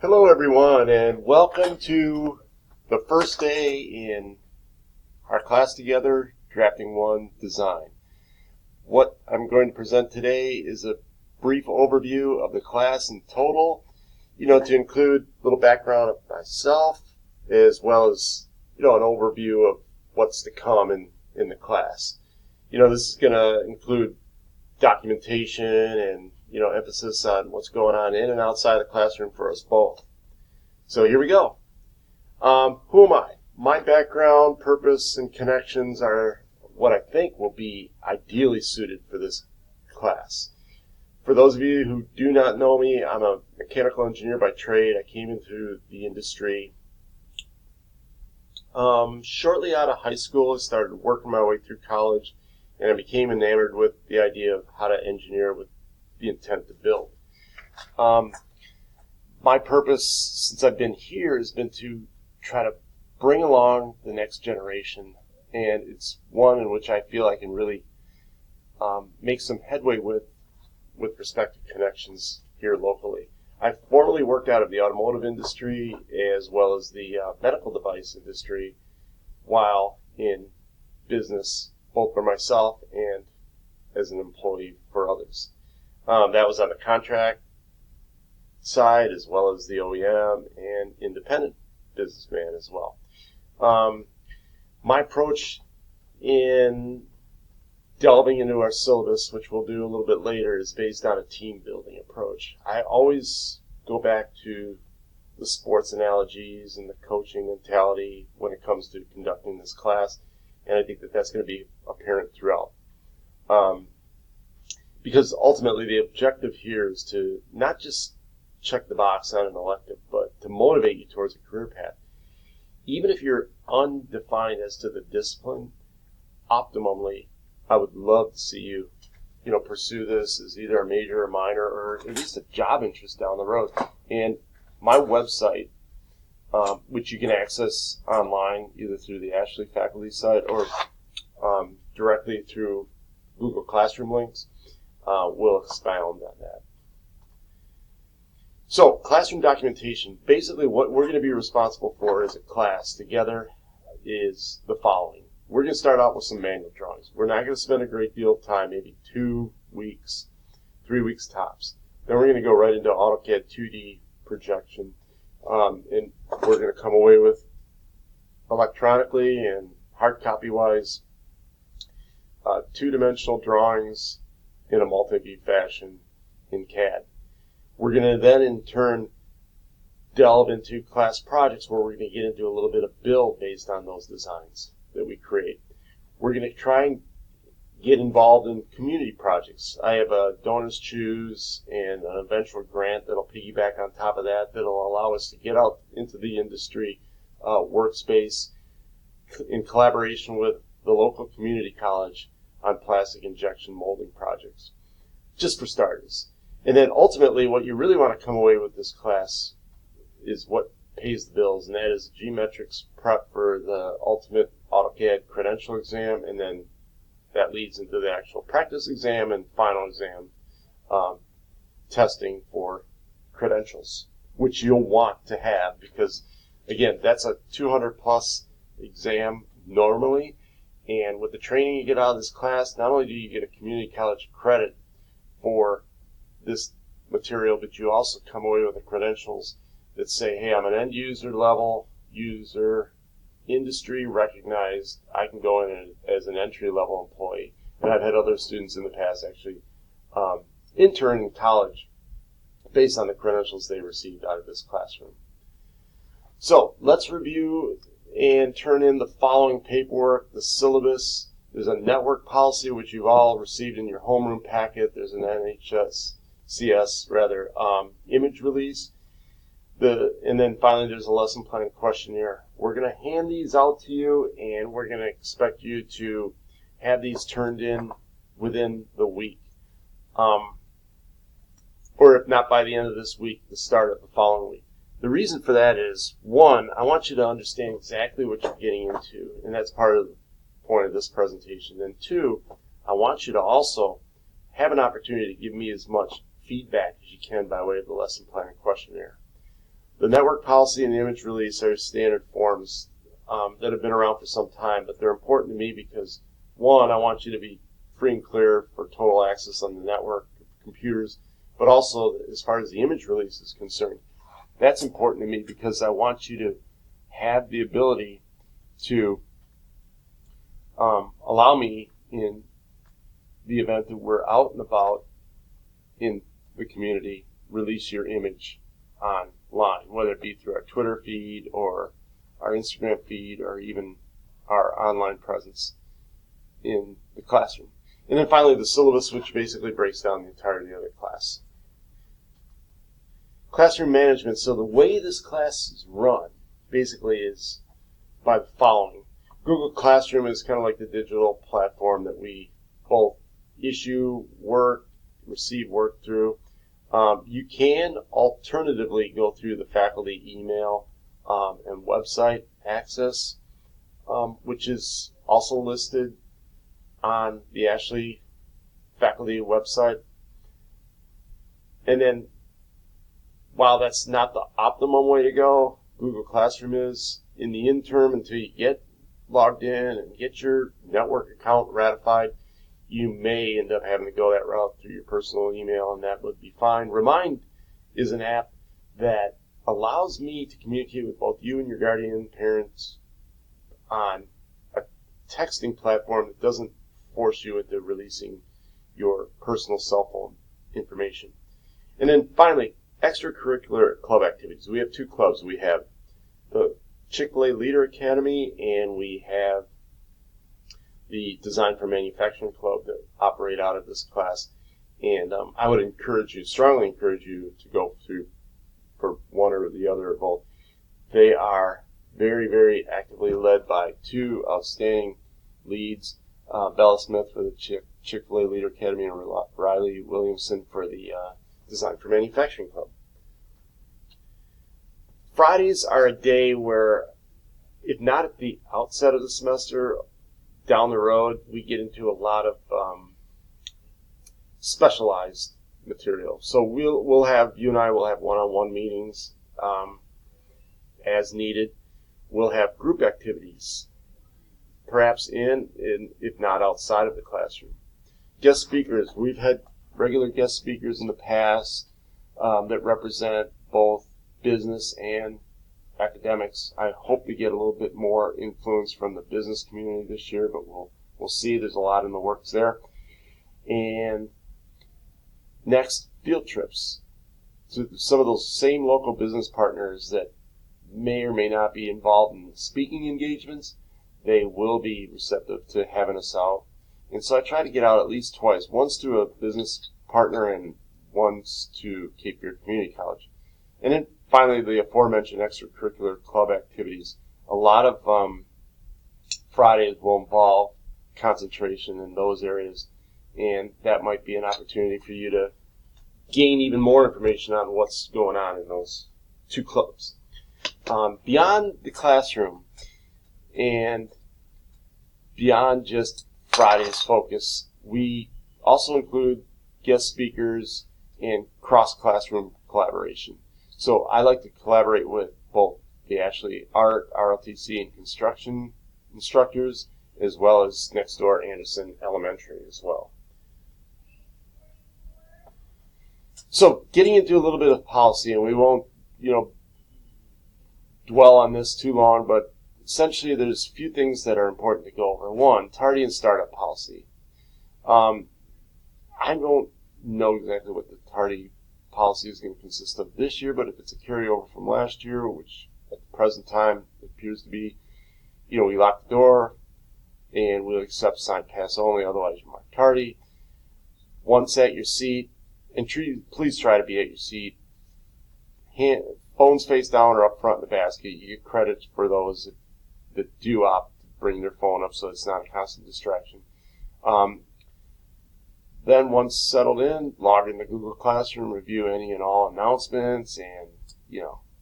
Hello everyone, and welcome to the first day in our class together, Drafting 1 Design. What I'm going to present today is a brief overview of the class in total, to include a little background of myself, as well as, an overview of what's to come in the class. This is going to include documentation and, emphasis on what's going on in and outside the classroom for us both. So here we go. Who am I? My background, purpose, and connections are what I think will be ideally suited for this class. For those of you who do not know me, I'm a mechanical engineer by trade. I came into the industry shortly out of high school. I started working my way through college, and I became enamored with the idea of how to engineer with the intent to build. My purpose since I've been here has been to try to bring along the next generation, and it's one in which I feel I can really make some headway with respect to connections here locally. I formerly worked out of the automotive industry as well as the medical device industry while in business, both for myself and as an employee for others. That was on the contract side as well as the OEM and independent businessman as well. My approach in delving into our syllabus, which we'll do a little bit later, is based on a team building approach. I always go back to the sports analogies and the coaching mentality when it comes to conducting this class, and I think that that's going to be apparent throughout. Because ultimately the objective here is to not just check the box on an elective, but to motivate you towards a career path. Even if you're undefined as to the discipline, optimally, I would love to see you, pursue this as either a major or minor, or at least a job interest down the road. And my website, which you can access online either through the Ashley faculty site or directly through Google Classroom links, will expound on that. So, classroom documentation. Basically, what we're going to be responsible for as a class together is the following. We're going to start out with some manual drawings. We're not going to spend a great deal of time, maybe 2 weeks, 3 weeks tops. Then we're going to go right into AutoCAD 2D projection, and we're going to come away with electronically and hard copy-wise two-dimensional drawings in a multi-view fashion in CAD. We're going to then, in turn, delve into class projects where we're going to get into a little bit of build based on those designs that we create. We're going to try and get involved in community projects. I have a Donors Choose and an eventual grant that'll piggyback on top of that that'll allow us to get out into the industry workspace in collaboration with the local community college on plastic injection molding projects, just for starters. And then ultimately what you really want to come away with this class is what pays the bills, and that is G-Metrix prep for the ultimate AutoCAD credential exam, and then that leads into the actual practice exam and final exam testing for credentials, which you'll want to have because, again, that's a 200-plus exam normally, and with the training you get out of this class, not only do you get a community college credit for this material, but you also come away with the credentials that say, hey, I'm an end user level user, industry recognized, I can go in as an entry level employee. And I've had other students in the past actually intern in college based on the credentials they received out of this classroom. So let's review and turn in the following paperwork: the syllabus. There's a network policy, which you've all received in your homeroom packet. There's an NHS-CS image release. And then finally, there's a lesson plan questionnaire. We're going to hand these out to you, and we're going to expect you to have these turned in within the week. Or if not by the end of this week, the start of the following week. The reason for that is, one, I want you to understand exactly what you're getting into, and that's part of the point of this presentation. And two, I want you to also have an opportunity to give me as much feedback as you can by way of the lesson plan and questionnaire. The network policy and the image release are standard forms that have been around for some time, but they're important to me because, one, I want you to be free and clear for total access on the network computers, but also as far as the image release is concerned, that's important to me because I want you to have the ability to allow me, in the event that we're out and about in the community, release your image online, whether it be through our Twitter feed or our Instagram feed or even our online presence in the classroom. And then finally, the syllabus, which basically breaks down the entirety of the class. Classroom management. So the way this class is run basically is by the following. Google Classroom is kind of like the digital platform that we both issue work, receive work through. You can alternatively go through the faculty email and website access, which is also listed on the Ashley faculty website. And then, while that's not the optimum way to go, Google Classroom is, in the interim, until you get logged in and get your network account ratified, you may end up having to go that route through your personal email, and that would be fine. Remind is an app that allows me to communicate with both you and your guardian and parents on a texting platform that doesn't force you into releasing your personal cell phone information. And then finally, extracurricular club activities. We have two clubs. We have the Chick-fil-A Leader Academy, and we have the Design for Manufacturing Club that operate out of this class. And I would strongly encourage you to go through for one or the other or both. They are very, very actively led by two outstanding leads, Bella Smith for the Chick-fil-A Leader Academy and Riley Williamson for the Design for Manufacturing Club. Fridays are a day where, if not at the outset of the semester, down the road, we get into a lot of specialized material. So you and I will have one-on-one meetings as needed. We'll have group activities, perhaps in if not outside of the classroom. Guest speakers. We've had regular guest speakers in the past that represent both business and academics. I hope to get a little bit more influence from the business community this year, but we'll see. There's a lot in the works there. And next, field trips. So some of those same local business partners that may or may not be involved in speaking engagements, they will be receptive to having us out. And so I try to get out at least twice, once to a business partner and once to Cape Fear Community College. And then finally, the aforementioned extracurricular club activities. A lot of Fridays will involve concentration in those areas, and that might be an opportunity for you to gain even more information on what's going on in those two clubs. Beyond the classroom and beyond just Friday's focus, we also include guest speakers and cross-classroom collaboration. So I like to collaborate with both the Ashley Art, RLTC, and construction instructors, as well as next door Anderson Elementary as well. So getting into a little bit of policy, and we won't, dwell on this too long, but essentially there's a few things that are important to go over. One, tardy and startup policy. I don't know exactly what the tardy policy is going to consist of this year, but if it's a carryover from last year, which at the present time it appears to be, we lock the door and we'll accept signed pass only, otherwise you mark tardy. Once at your seat, and please try to be at your seat, phones face down or up front in the basket. You get credit for those that do opt to bring their phone up so it's not a constant distraction. Then once settled in, log into Google Classroom, review any and all announcements, and,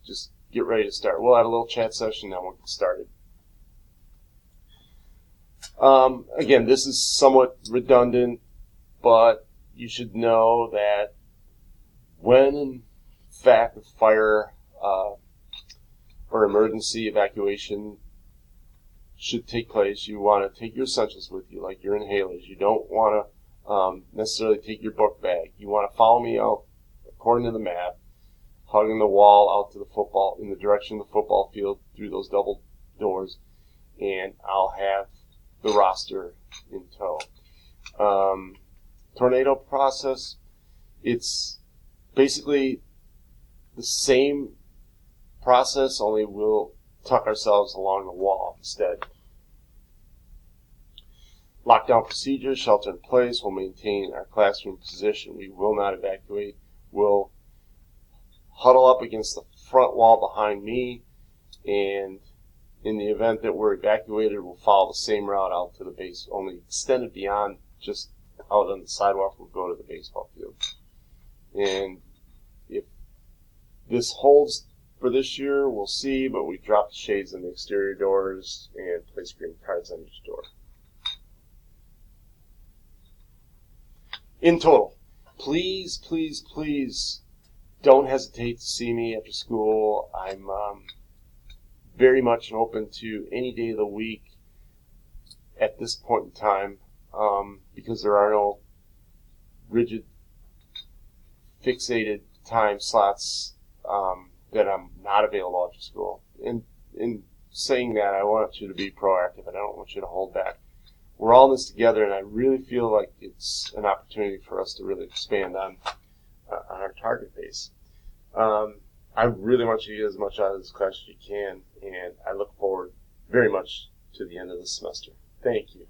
just get ready to start. We'll have a little chat session, then we'll get started. Again, this is somewhat redundant, but you should know that when, in fact, the fire or emergency evacuation should take place, you want to take your essentials with you, like your inhalers. You don't want to necessarily take your book bag. You want to follow me out according to the map, hugging the wall out to the football, in the direction of the football field through those double doors, and I'll have the roster in tow. Tornado process, it's basically the same process, only we'll tuck ourselves along the wall instead. Lockdown procedures, shelter in place, will maintain our classroom position. We will not evacuate. We'll huddle up against the front wall behind me, and in the event that we're evacuated, we'll follow the same route out to the base, only extended beyond just out on the sidewalk. We'll go to the baseball field. And if this holds for this year, we'll see, but we dropped shades on the exterior doors and placed green cards on each door. In total, please, please, please don't hesitate to see me after school. I'm very much open to any day of the week at this point in time, because there are no rigid, fixated time slots that I'm not available after school. In saying that, I want you to be proactive, and I don't want you to hold back. We're all in this together, and I really feel like it's an opportunity for us to really expand on our target base. I really want you to get as much out of this class as you can, and I look forward very much to the end of the semester. Thank you.